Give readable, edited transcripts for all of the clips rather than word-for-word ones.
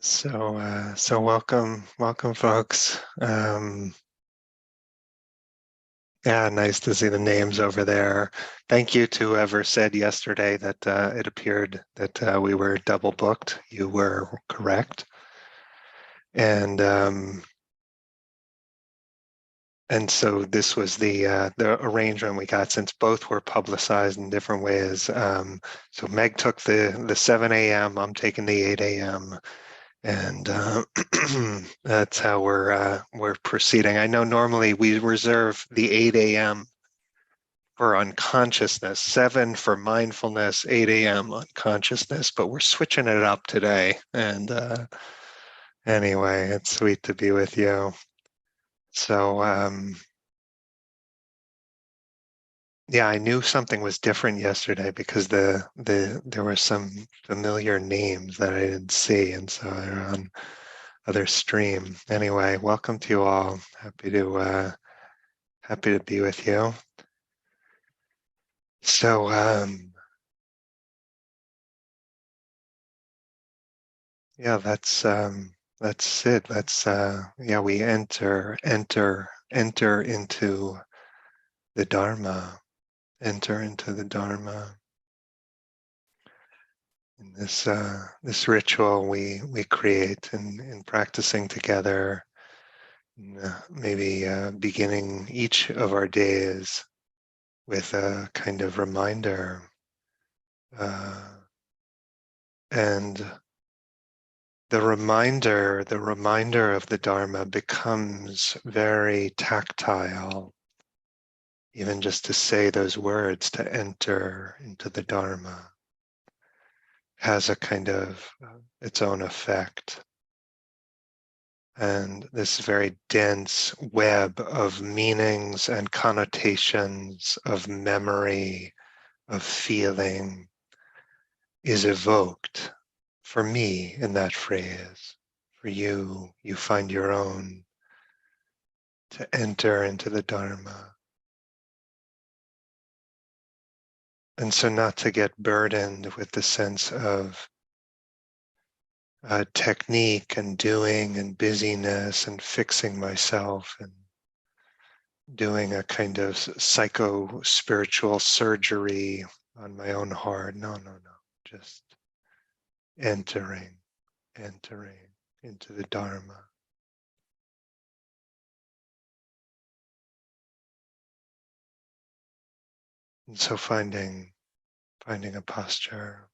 So welcome, folks. Yeah, nice to see the names over there. Thank you to whoever said yesterday that it appeared that we were double booked. You were correct, and so this was the arrangement we got since both were publicized in different ways. So Meg took the 7 a.m. I'm taking the 8 a.m. And that's how we're proceeding. I know normally we reserve the 8 a.m. for unconsciousness, 7 for mindfulness, 8 a.m. unconsciousness, but we're switching it up today. And anyway, it's sweet to be with you. So yeah, I knew something was different yesterday because there were some familiar names that I didn't see, and so they're on other stream. Anyway, welcome to you all. Happy to be with you. So yeah, that's it. Let's yeah, we enter into the Dharma. Enter into the Dharma. In this ritual we create in practicing together, maybe beginning each of our days with a kind of reminder, and the reminder of the Dharma becomes very tactile, even just to say those words, to enter into the Dharma, has a kind of its own effect. And this very dense web of meanings and connotations, of memory, of feeling, is evoked for me in that phrase. For you, you find your own, to enter into the Dharma. And so not to get burdened with the sense of technique and doing and busyness and fixing myself and doing a kind of psycho-spiritual surgery on my own heart. No. Just entering into the Dharma. And so finding a posture.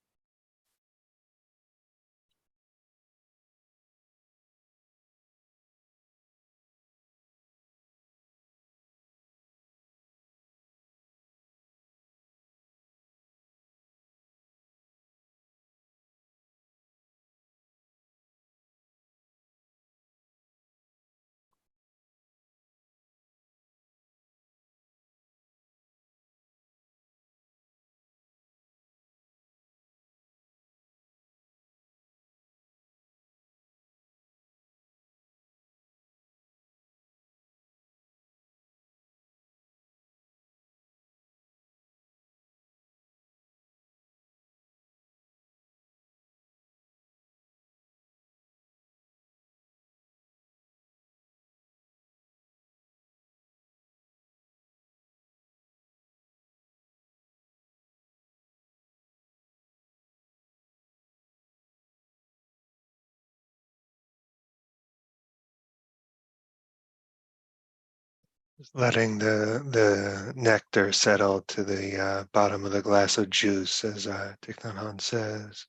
Letting the nectar settle to the bottom of the glass of juice, as Thich Nhat Hanh says.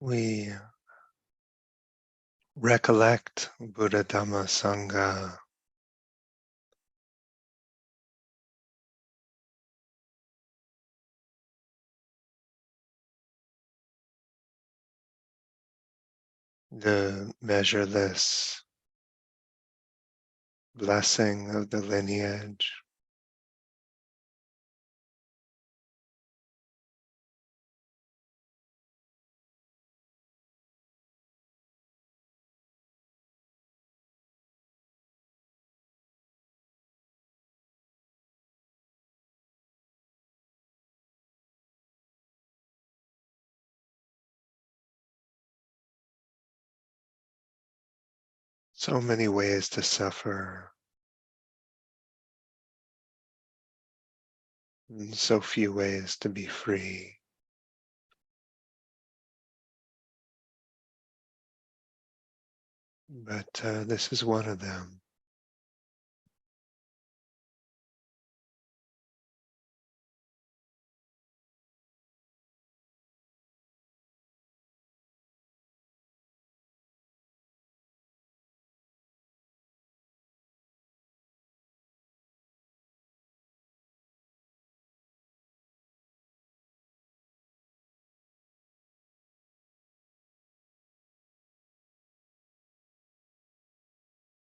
We recollect Buddha Dhamma Sangha, the measureless blessing of the lineage. So many ways to suffer, and so few ways to be free. But this is one of them.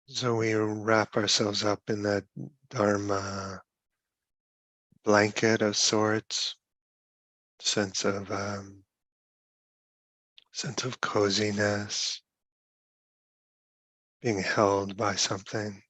So we wrap ourselves up in that Dharma blanket of sorts, sense of coziness, being held by something.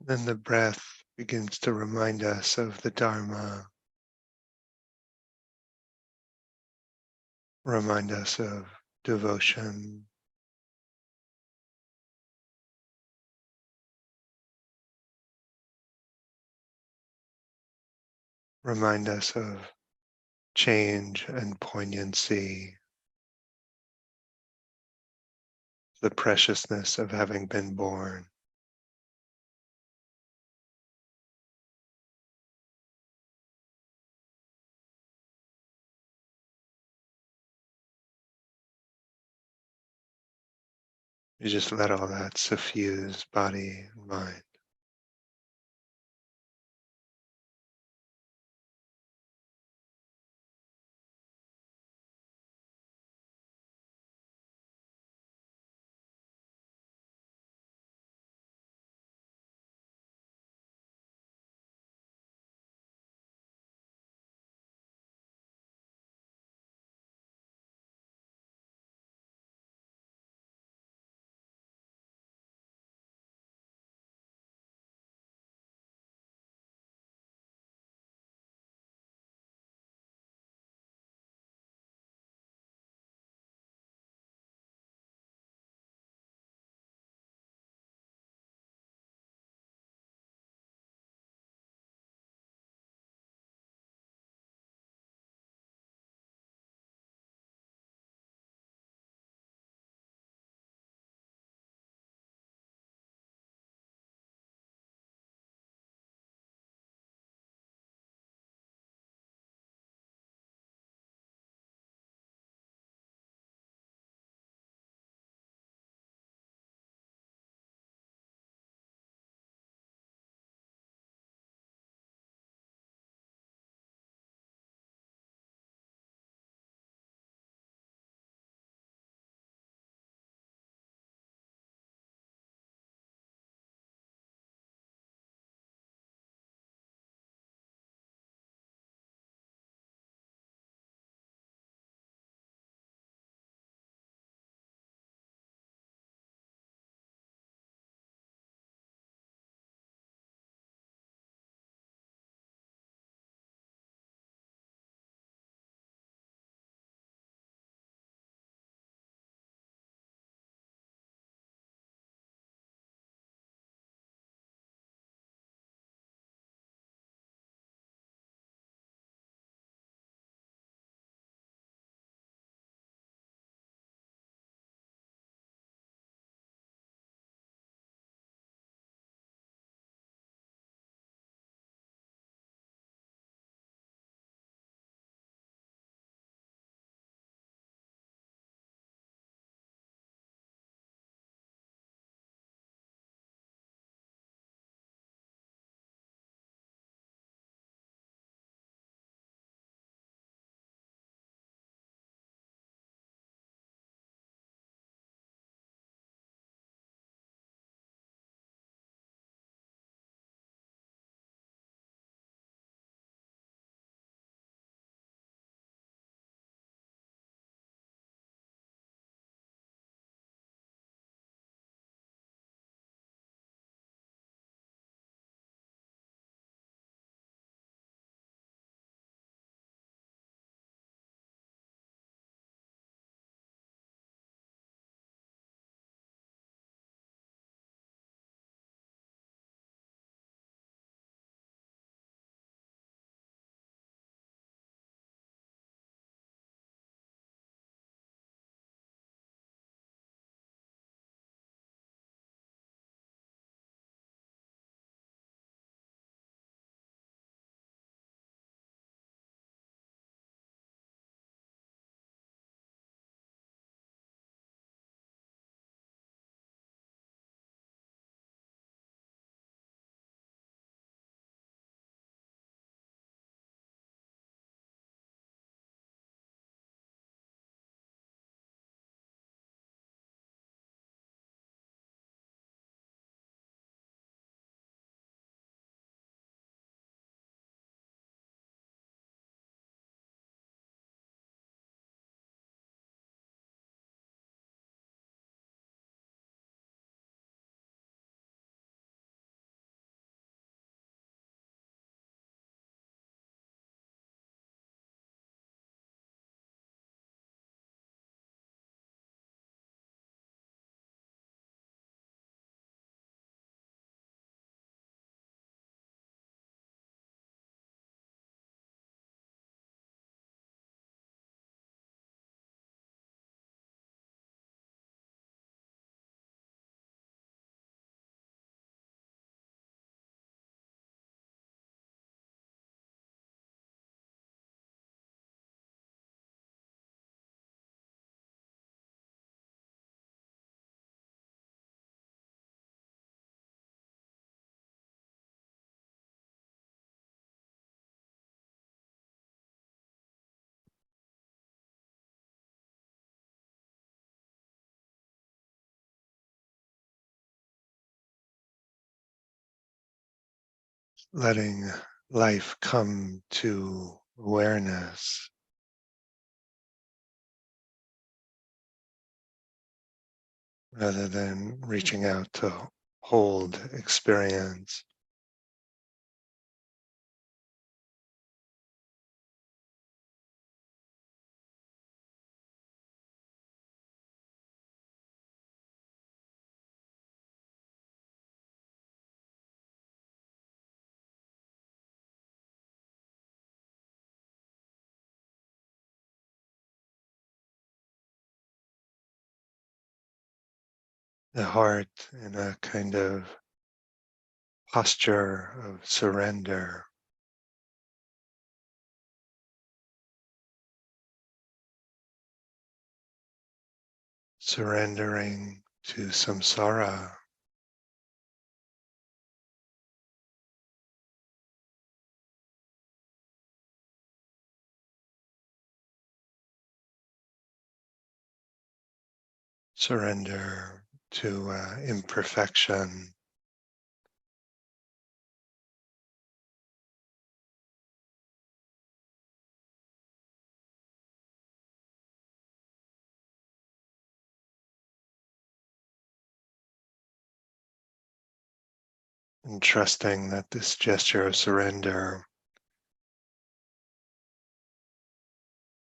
Then the breath begins to remind us of the Dharma, remind us of devotion, remind us of change and poignancy, the preciousness of having been born. You just let all that suffuse body and mind. letting life come to awareness rather than reaching out to hold experience. The heart in a kind of posture of surrender, surrendering to samsara, surrender to imperfection, and trusting that this gesture of surrender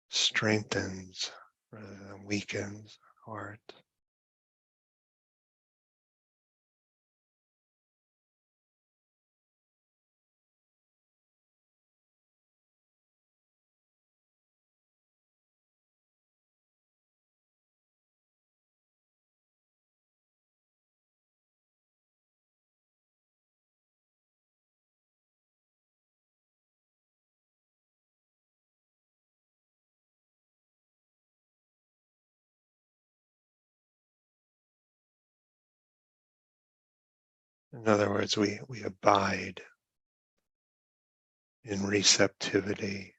strengthens rather than weakens the heart. In other words, we abide in receptivity.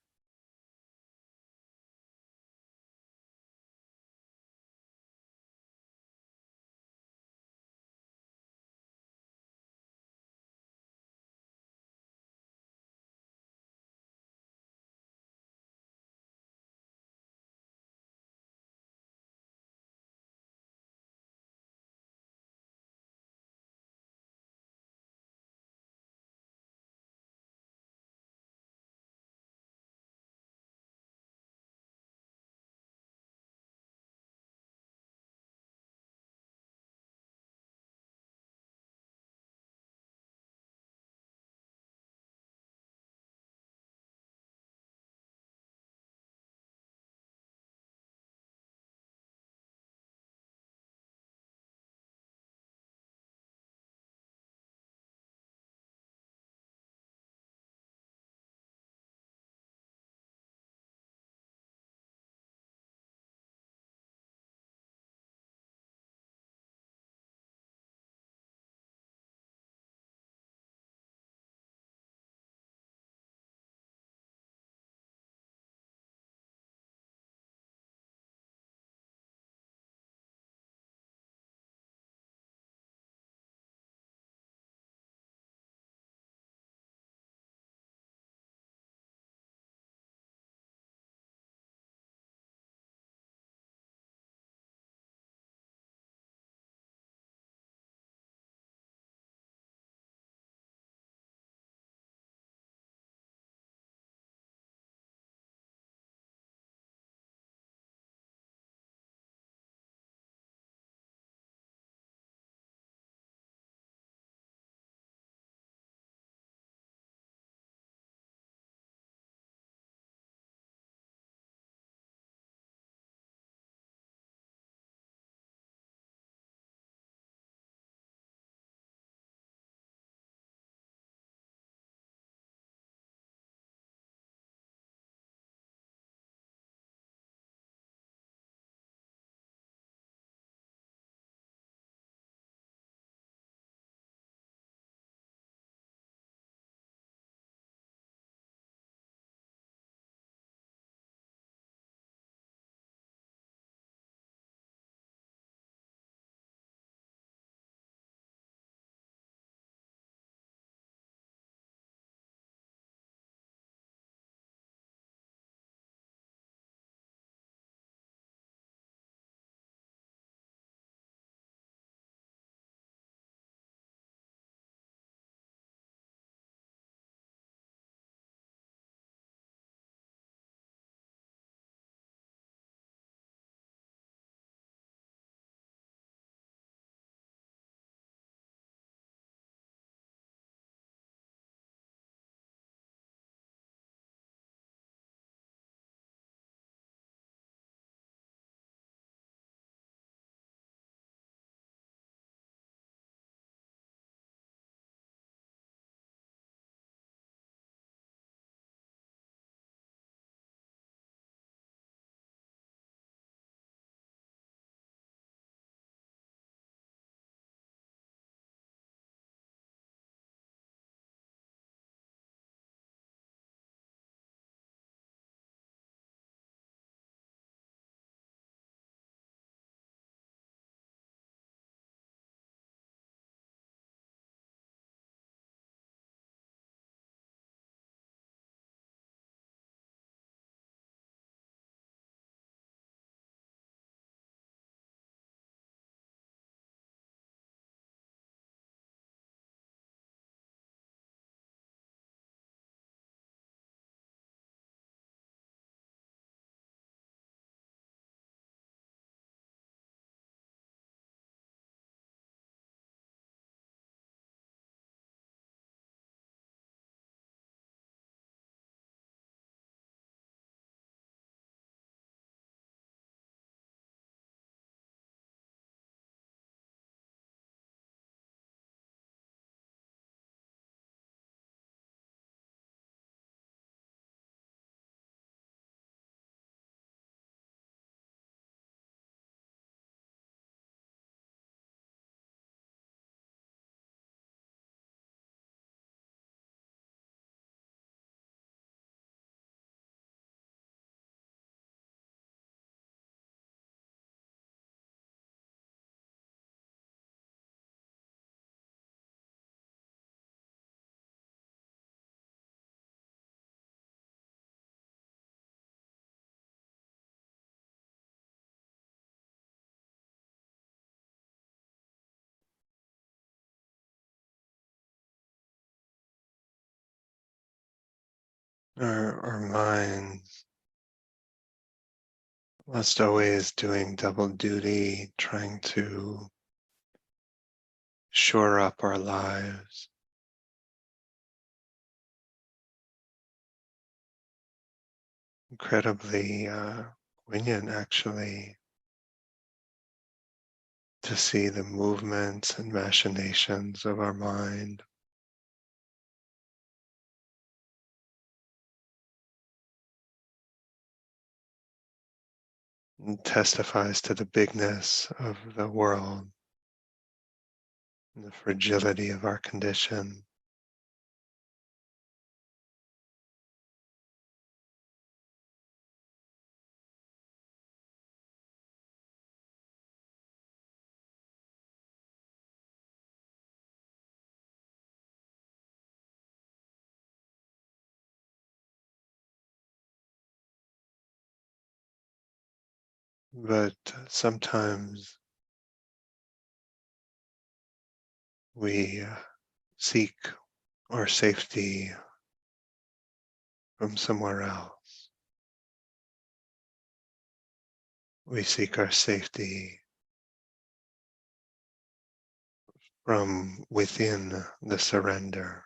Our mind must always doing double duty, trying to shore up our lives. Incredibly poignant, actually, to see the movements and machinations of our mind. It testifies to the bigness of the world and the fragility of our condition. But sometimes we seek our safety from somewhere else. We seek our safety from within the surrender.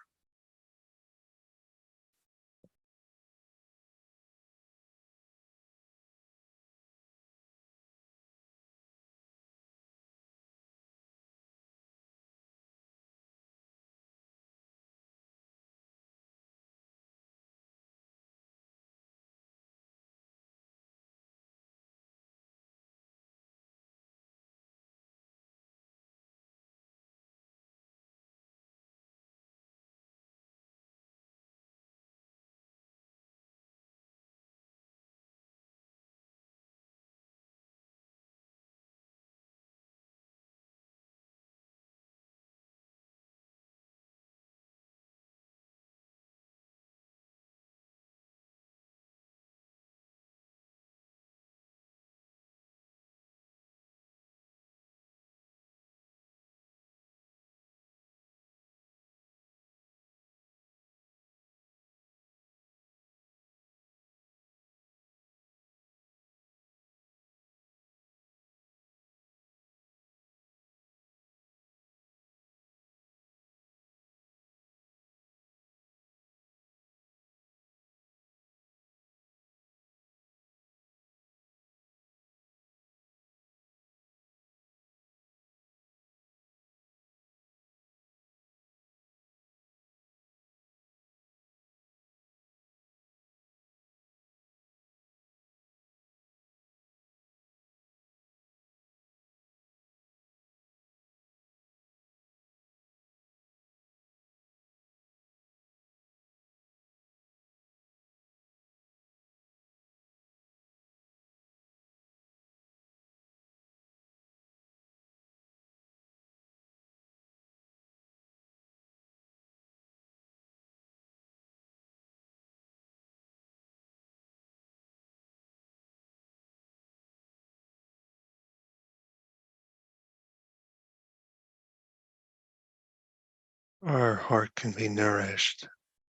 Our heart can be nourished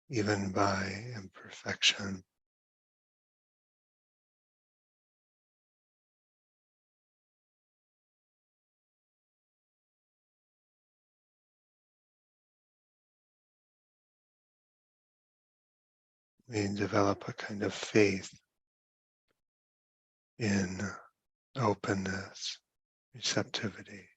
even by imperfection. We develop a kind of faith in openness, receptivity.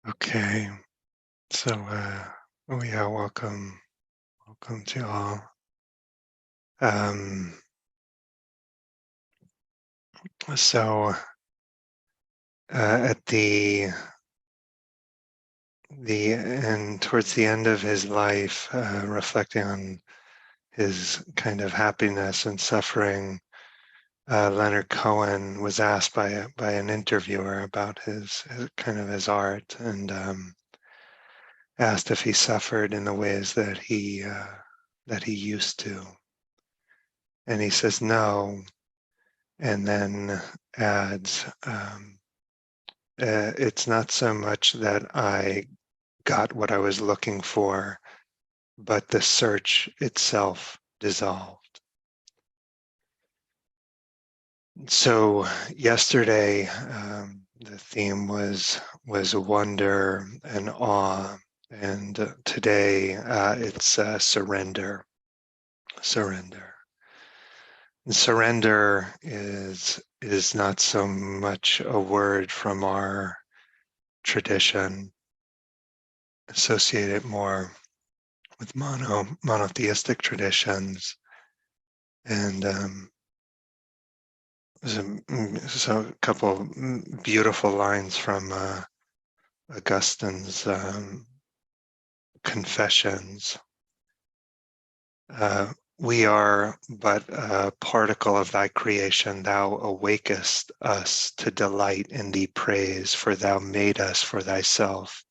Okay, so oh yeah, welcome to all. Um, so at the end, towards the end of his life, reflecting on his kind of happiness and suffering, Leonard Cohen was asked by an interviewer about his kind of his art, and asked if he suffered in the ways that he used to, and he says no, and then adds, "It's not so much that I got what I was looking for, but the search itself dissolved." So yesterday, the theme was wonder and awe, and today it's surrender. Surrender. And surrender is not so much a word from our tradition, associated more with monotheistic traditions, and so a couple of beautiful lines from Augustine's Confessions. We are but a particle of thy creation. Thou awakest us to delight in thee praise, for thou made us for thyself,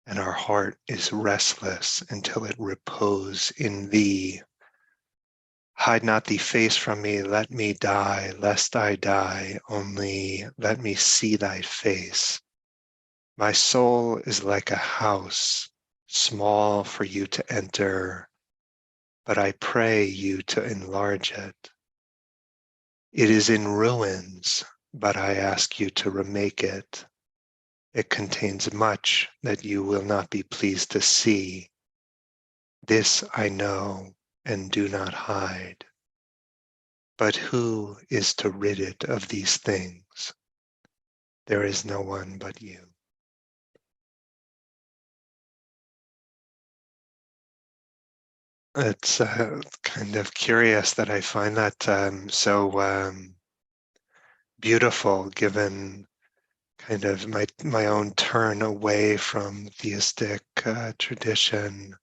and our heart is restless until it repose in thee. Hide not thee face from me, let me die, lest I die, only let me see thy face. My soul is like a house, small for you to enter, but I pray you to enlarge it. It is in ruins, but I ask you to remake it. It contains much that you will not be pleased to see. This I know and do not hide. But who is to rid it of these things? There is no one but you. It's kind of curious that I find that so beautiful, given kind of my own turn away from theistic tradition,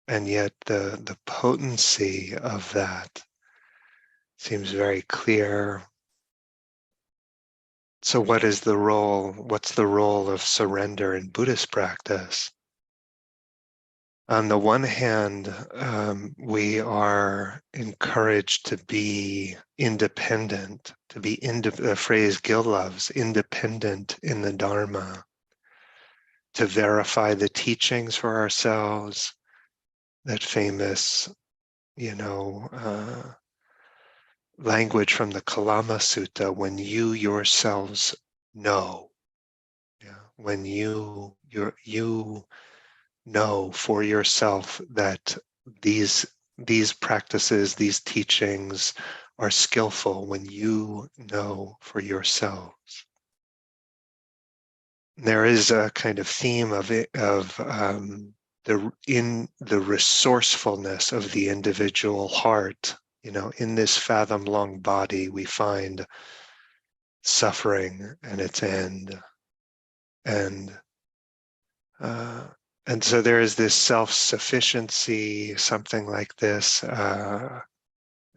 and yet the potency of that seems very clear. So what is the role? What's the role of surrender in Buddhist practice? On the one hand, we are encouraged to be independent, to be the phrase Gil loves, independent in the Dharma, to verify the teachings for ourselves, that famous, language from the Kalama Sutta, when you yourselves know, yeah, when you know for yourself that these practices, these teachings are skillful, when you know for yourselves. There is a kind of theme of it, of in the resourcefulness of the individual heart. In this fathom-long body, we find suffering and its end, and uh, and so there is this self-sufficiency, something like this.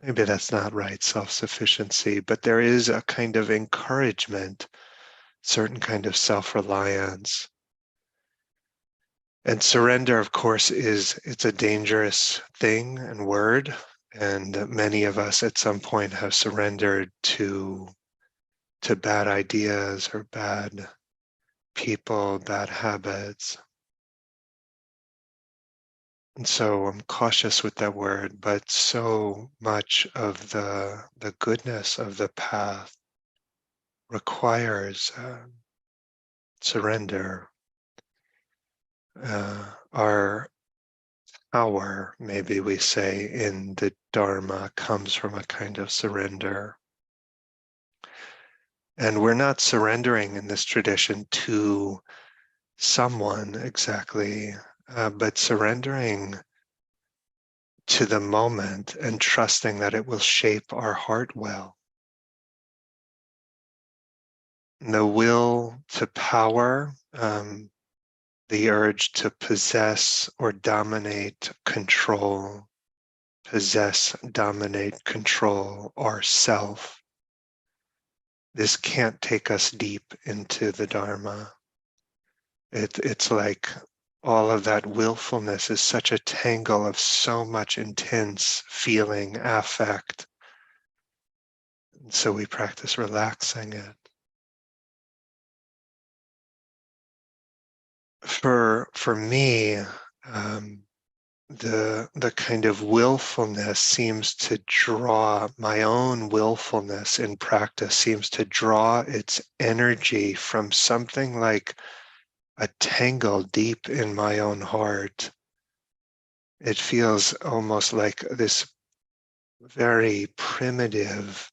Maybe that's not right, self-sufficiency, but there is a kind of encouragement, certain kind of self-reliance. And surrender, of course, it's a dangerous thing and word. And many of us at some point have surrendered to bad ideas or bad people, bad habits. And so I'm cautious with that word, but so much of the goodness of the path requires surrender. Our power, maybe we say, in the Dharma comes from a kind of surrender. And we're not surrendering in this tradition to someone exactly, but surrendering to the moment and trusting that it will shape our heart well. The will to power, the urge to possess or dominate, control, possess, dominate, control ourself. This can't take us deep into the Dharma. It's like all of that willfulness is such a tangle of so much intense feeling, affect. And so we practice relaxing it. For me, the kind of willfulness seems to draw, my own willfulness in practice seems to draw its energy from something like a tangle deep in my own heart. It feels almost like this very primitive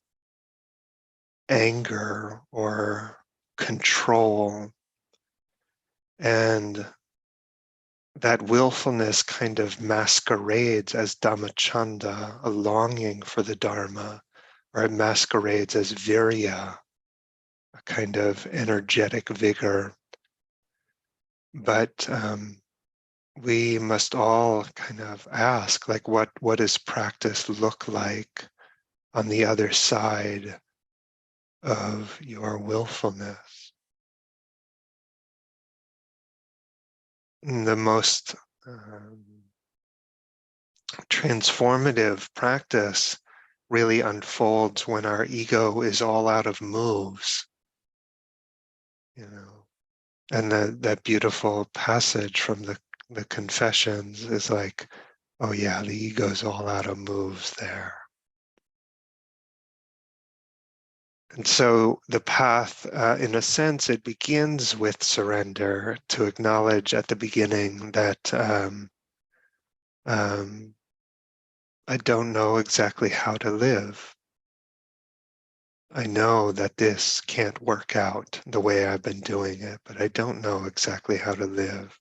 anger or control, and that willfulness kind of masquerades as dhammacchanda, a longing for the Dharma, or it masquerades as virya, a kind of energetic vigor. But we must all kind of ask, like, what does practice look like on the other side of your willfulness? And the most transformative practice really unfolds when our ego is all out of moves, you know. And that beautiful passage from the Confessions is like, oh yeah, the ego's all out of moves there. And so the path, in a sense, it begins with surrender, to acknowledge at the beginning that I don't know exactly how to live. I know that this can't work out the way I've been doing it, but I don't know exactly how to live.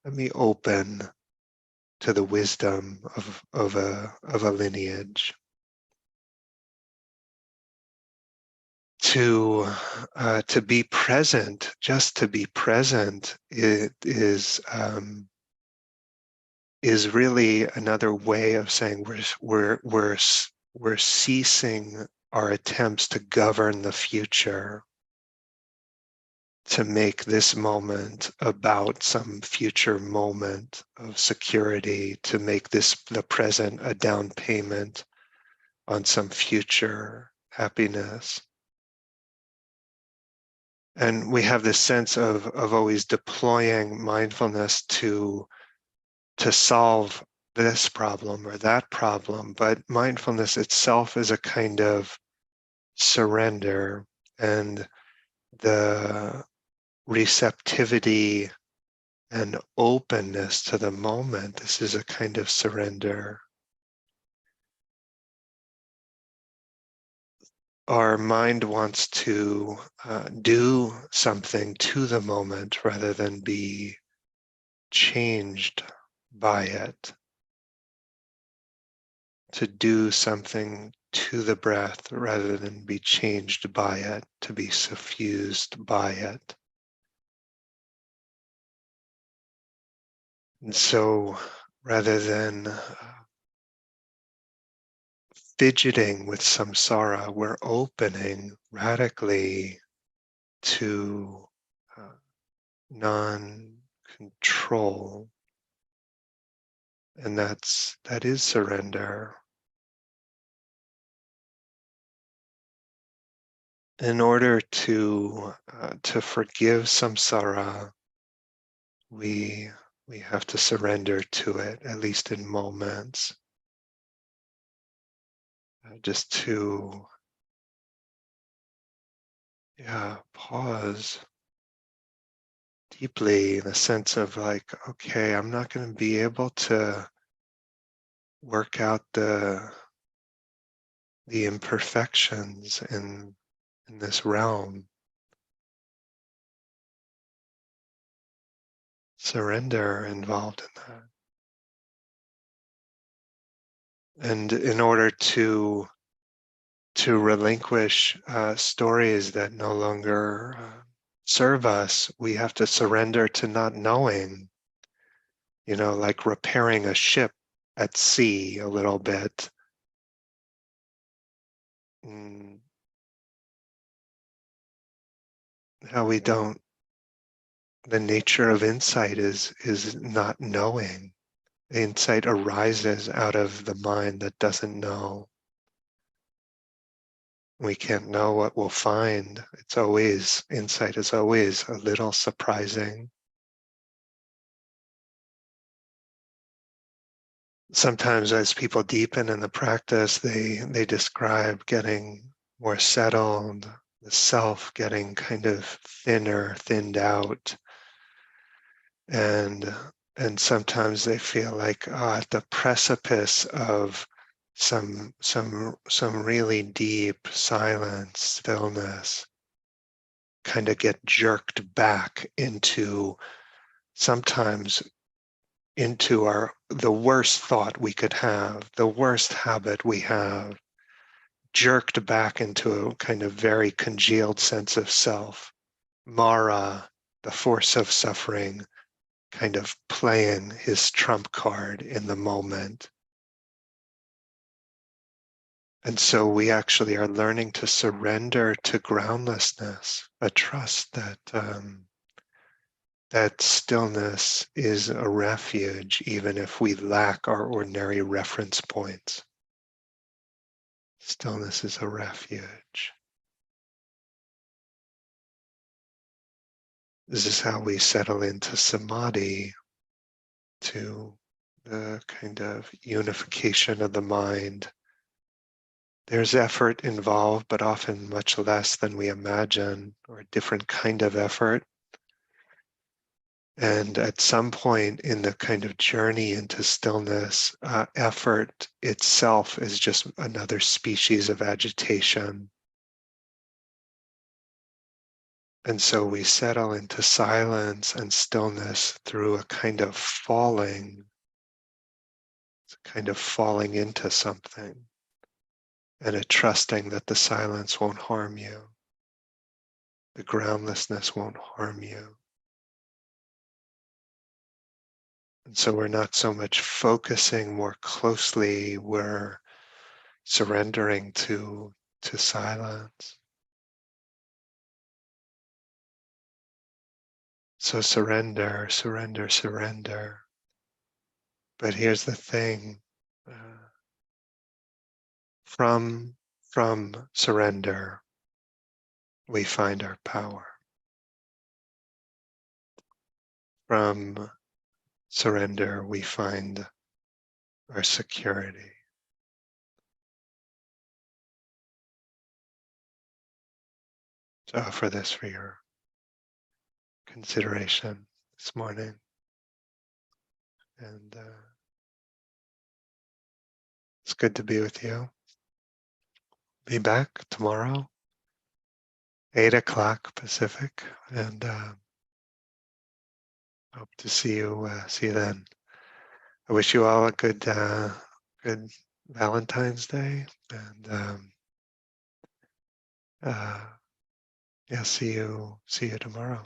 Let me open to the wisdom of a lineage. To be present, just to be present, it is really another way of saying we're ceasing our attempts to govern the future, to make this moment about some future moment of security, to make the present a down payment on some future happiness. And we have this sense of always deploying mindfulness to solve this problem or that problem, but mindfulness itself is a kind of surrender, and the receptivity and openness to the moment. This is a kind of surrender. Our mind wants to do something to the moment rather than be changed by it, to do something to the breath rather than be changed by it, to be suffused by it. And so rather than fidgeting with samsara, we're opening radically to non-control, and that is surrender. In order to forgive samsara, we have to surrender to it, at least in moments, just to pause deeply in the sense of like, okay, I'm not going to be able to work out the imperfections in this realm. surrender involved in that. And in order to relinquish stories that no longer serve us, we have to surrender to not knowing, like repairing a ship at sea a little bit. How we don't, the nature of insight is not knowing. Insight arises out of the mind that doesn't know. We can't know what we'll find. Insight is always a little surprising. Sometimes as people deepen in the practice, they describe getting more settled, the self getting kind of thinned out. And sometimes they feel like at the precipice of some really deep silence, stillness, kind of get jerked back into sometimes into the worst thought we could have, the worst habit we have, jerked back into a kind of very congealed sense of self. Mara, the force of suffering, kind of playing his trump card in the moment. And so we actually are learning to surrender to groundlessness, a trust that that stillness is a refuge, even if we lack our ordinary reference points. Stillness is a refuge. This is how we settle into samadhi, to the kind of unification of the mind. There's effort involved, but often much less than we imagine, or a different kind of effort. And at some point in the kind of journey into stillness, effort itself is just another species of agitation. And so we settle into silence and stillness through a kind of falling into something, and a trusting that the silence won't harm you, the groundlessness won't harm you. And so we're not so much focusing more closely, we're surrendering to silence. So surrender, surrender, surrender. But here's the thing, from surrender, we find our power. From surrender, we find our security. To offer this for your consideration this morning. And it's good to be with you. Be back tomorrow, 8 o'clock Pacific, and hope to see you then. I wish you all a good Valentine's Day, and yeah, see you tomorrow.